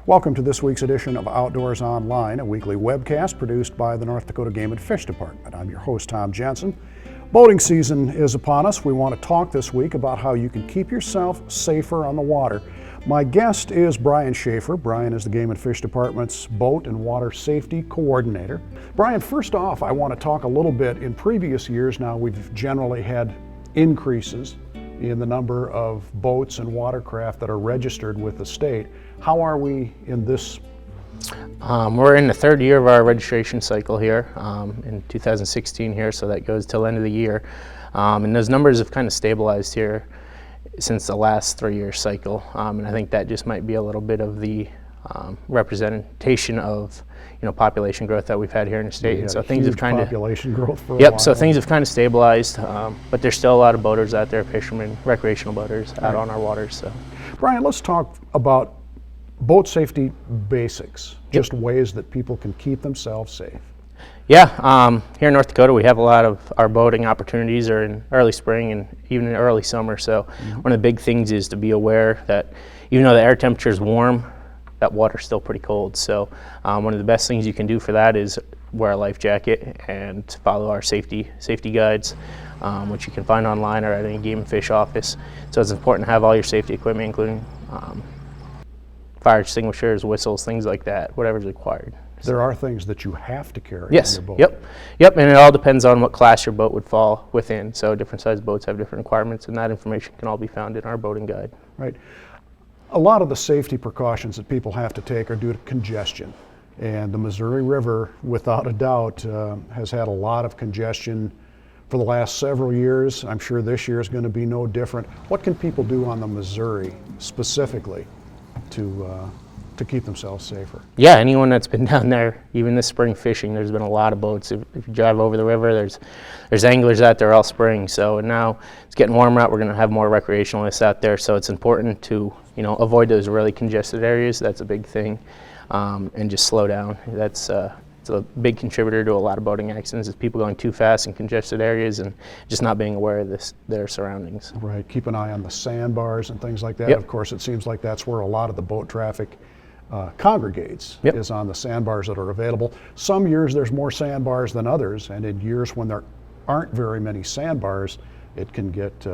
Welcome to this week's edition of Outdoors Online, a weekly webcast produced by the North Dakota Game and Fish Department. I'm your host, Tom Jensen. Boating season is upon us. We want to talk this week about how you can keep yourself safer on the water. My guest is Brian Schaffer. Brian is the Game and Fish Department's Boat and Water Safety Coordinator. Brian, first off, I want to talk a little bit. In previous years now, we've generally had increases in the number of boats and watercraft that are registered with the state. How are we in this? We're in the third year of our registration cycle here in 2016 here, so that goes till the end of the year. And those numbers have kind of stabilized here since the last 3-year cycle. And I think that just might be a little bit of the representation of population growth that we've had here in the state. And so things have kind of population growth for a while. So things have kind of stabilized, but there's still a lot of boaters out there, fishermen, recreational boaters out on our waters. So, Brian, let's talk about boat safety basics, just ways that people can keep themselves safe. Yeah, here in North Dakota we have a lot of our boating opportunities are in early spring and even in early summer. So one of the big things is to be aware that even though the air temperature is warm, that water's still pretty cold. So one of the best things you can do for that is wear a life jacket and follow our safety guides, which you can find online or at any game and fish office. So it's important to have all your safety equipment, including fire extinguishers, whistles, things like that, whatever's required. There are things that you have to carry on your boat. Yep, and it all depends on what class your boat would fall within. So different sized boats have different requirements, and that information can all be found in our boating guide. Right. A lot of the safety precautions that people have to take are due to congestion. And the Missouri River, without a doubt, has had a lot of congestion for the last several years. I'm sure this year is going to be no different. What can people do on the Missouri specifically to keep themselves safer? Yeah, anyone that's been down there, even this spring fishing, there's been a lot of boats. If you drive over the river, there's anglers out there all spring. So now it's getting warmer out. We're going to have more recreationalists out there. So it's important to avoid those really congested areas. That's a big thing, and just slow down. That's it's a big contributor to a lot of boating accidents is people going too fast in congested areas and just not being aware of their surroundings. Right. Keep an eye on the sandbars and things like that. Of course, it seems like that's where a lot of the boat traffic congregates is on the sandbars that are available. Some years there's more sandbars than others, and in years when there aren't very many sandbars, it can get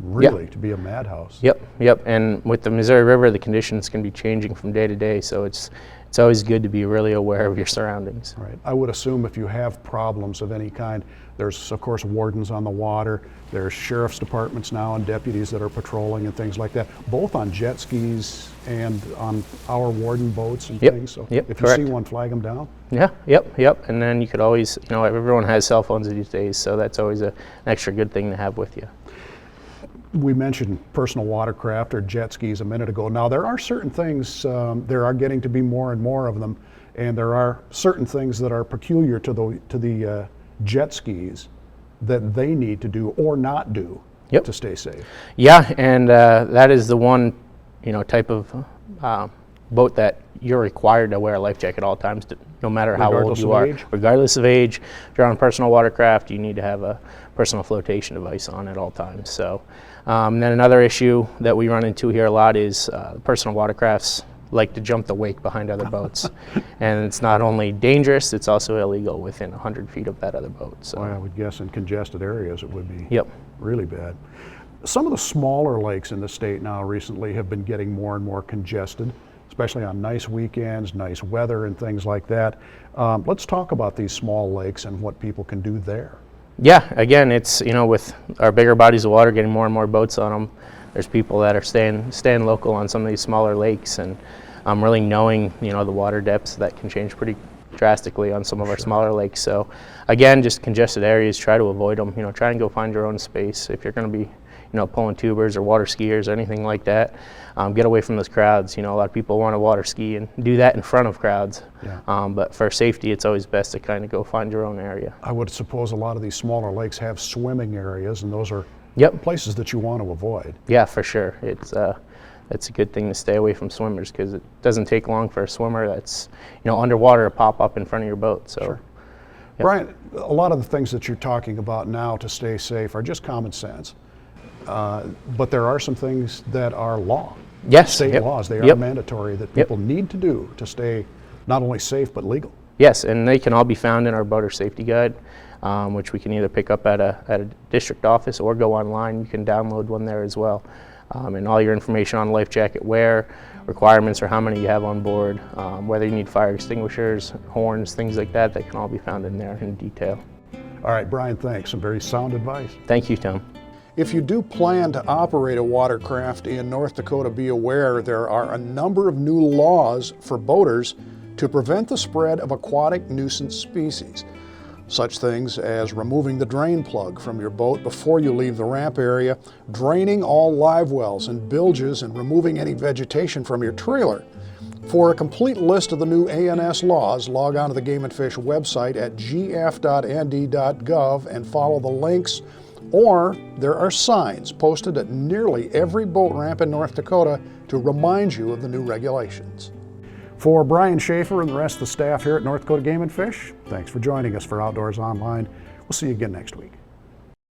really to be a madhouse. Yep. And with the Missouri River, the conditions can be changing from day to day, so it's always good to be really aware of your surroundings. Right. I would assume if you have problems of any kind, there's of course wardens on the water, there's sheriff's departments now and deputies that are patrolling and things like that, both on jet skis and on our warden boats and things. So if you see one, flag them down. Yep. And then you could always, everyone has cell phones these days, so that's always an extra good thing to have with you. We mentioned personal watercraft or jet skis a minute ago. Now there are certain things, there are getting to be more and more of them, and there are certain things that are peculiar to the jet skis that they need to do or not do to stay safe. Yeah, and that is the one type of boat that you're required to wear a life jacket at all times, no matter how old you are. Regardless of age. If you're on personal watercraft, you need to have a personal flotation device on at all times. So then another issue that we run into here a lot is personal watercrafts like to jump the wake behind other boats. And it's not only dangerous, it's also illegal within 100 feet of that other boat. So I would guess in congested areas it would be really bad. Some of the smaller lakes in the state now recently have been getting more and more congested, especially on nice weekends, nice weather and things like that. Let's talk about these small lakes and what people can do there. Yeah, again, it's, with our bigger bodies of water getting more and more boats on them, there's people that are staying local on some of these smaller lakes and really knowing, the water depths that can change pretty drastically on some of our smaller lakes. So again, just congested areas, try to avoid them, try and go find your own space. If you're going to be pulling tubers or water skiers or anything like that, get away from those crowds. A lot of people want to water ski and do that in front of crowds. But for safety, it's always best to kind of go find your own area. I would suppose a lot of these smaller lakes have swimming areas, and those are places that you want to avoid. Yeah, for sure. It's a good thing to stay away from swimmers because it doesn't take long for a swimmer that's underwater to pop up in front of your boat. So, Brian, a lot of the things that you're talking about now to stay safe are just common sense. But there are some things that are law. Yes. state Yep. laws. They are Yep. mandatory that people need to do to stay not only safe but legal. Yes, and they can all be found in our boater safety guide, which we can either pick up at a district office or go online. You can download one there as well. And all your information on life jacket wear, requirements or how many you have on board, whether you need fire extinguishers, horns, things like that, they can all be found in there in detail. All right, Brian, thanks. Some very sound advice. Thank you, Tom. If you do plan to operate a watercraft in North Dakota, be aware there are a number of new laws for boaters to prevent the spread of aquatic nuisance species. Such things as removing the drain plug from your boat before you leave the ramp area, draining all live wells and bilges, and removing any vegetation from your trailer. For a complete list of the new ANS laws, log on to the Game & Fish website at gf.nd.gov and follow the links, or there are signs posted at nearly every boat ramp in North Dakota to remind you of the new regulations. For Brian Schaffer and the rest of the staff here at North Dakota Game & Fish, thanks for joining us for Outdoors Online. We'll see you again next week.